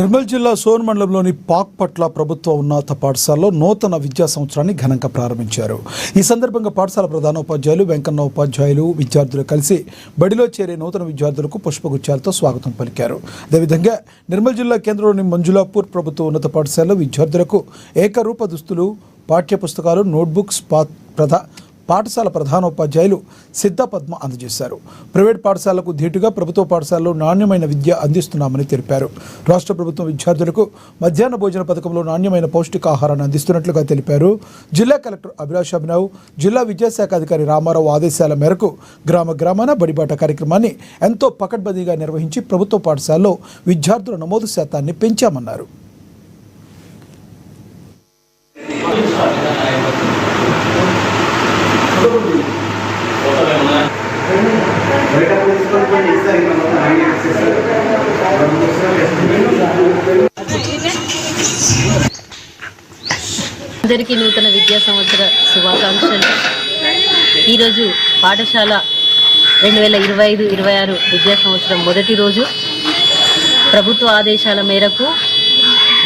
నిర్మల్ జిల్లా సోన్ మండలంలోని పాక్పట్ల ప్రభుత్వ ఉన్నత పాఠశాలలో నూతన విద్యా సంవత్సరాన్ని ఘనంగా ప్రారంభించారు. ఈ సందర్భంగా పాఠశాల ప్రధానోపాధ్యాయులు వెంకన్న ఉపాధ్యాయులు విద్యార్థులు కలిసి బడిలో చేరే నూతన విద్యార్థులకు పుష్పగుచ్చాలతో స్వాగతం పలికారు. అదేవిధంగా నిర్మల్ జిల్లా కేంద్రంలోని మంజులాపూర్ ప్రభుత్వ ఉన్నత పాఠశాలలో విద్యార్థులకు ఏకరూప దుస్తులు, పాఠ్యపుస్తకాలు, నోట్బుక్స్ పాఠశాల ప్రధానోపాధ్యాయులు సిద్ధపద్మ అందజేశారు. ప్రైవేట్ పాఠశాలకు ధీటుగా ప్రభుత్వ పాఠశాలలో నాణ్యమైన విద్య అందిస్తున్నామని తెలిపారు. రాష్ట్ర ప్రభుత్వం విద్యార్థులకు మధ్యాహ్న భోజన పథకంలో నాణ్యమైన పౌష్టికాహారాన్ని అందిస్తున్నట్లుగా తెలిపారు. జిల్లా కలెక్టర్ అభిలాష్ అభినవ్, జిల్లా విద్యాశాఖ అధికారి రామారావు ఆదేశాల మేరకు గ్రామాన బడిబాట కార్యక్రమాన్ని ఎంతో పకడ్బందీగా నిర్వహించి ప్రభుత్వ పాఠశాలలో విద్యార్థుల నమోదు శాతాన్ని పెంచామన్నారు. అందరికీ నూతన విద్యా సంవత్సర శుభాకాంక్షలు. ఈరోజు పాఠశాల 2025-26 విద్యా సంవత్సరం మొదటి రోజు. ప్రభుత్వ ఆదేశాల మేరకు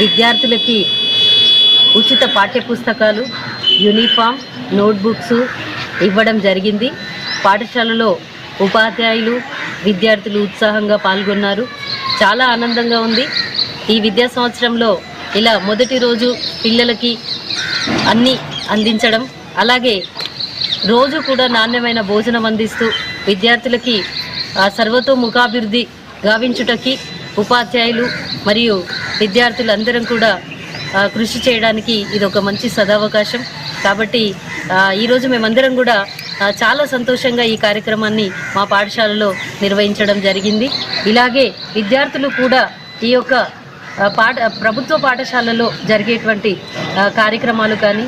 విద్యార్థులకి ఉచిత పాఠ్యపుస్తకాలు, యూనిఫామ్, నోట్బుక్స్ ఇవ్వడం జరిగింది. పాఠశాలలో ఉపాధ్యాయులు, విద్యార్థులు ఉత్సాహంగా పాల్గొన్నారు. చాలా ఆనందంగా ఉంది. ఈ విద్యా సంవత్సరంలో ఇలా మొదటి రోజు పిల్లలకి అన్నీ అందించడం, అలాగే రోజు కూడా నాణ్యమైన భోజనం అందిస్తూ విద్యార్థులకి సర్వతోముఖాభివృద్ధి గావించుటకి ఉపాధ్యాయులు మరియు విద్యార్థులందరం కూడా కృషి చేయడానికి ఇది ఒక మంచి సదవకాశం. కాబట్టి ఈరోజు మేమందరం కూడా చాలా సంతోషంగా ఈ కార్యక్రమాన్ని మా పాఠశాలలో నిర్వహించడం జరిగింది. ఇలాగే విద్యార్థులు కూడా ఈ యొక్క ప్రభుత్వ పాఠశాలలో జరిగేటువంటి కార్యక్రమాలు కానీ,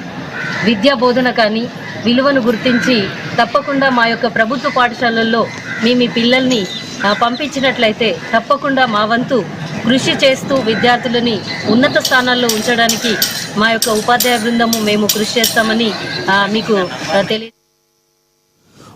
విద్యా బోధన కానీ విలువను గుర్తించి తప్పకుండా మా యొక్క ప్రభుత్వ పాఠశాలల్లో మీ పిల్లల్ని పంపించినట్లయితే తప్పకుండా మా వంతు కృషి చేస్తూ విద్యార్థులని ఉన్నత స్థానాల్లో ఉంచడానికి మా యొక్క ఉపాధ్యాయ బృందము మేము కృషి చేస్తామని మీకు తెలియ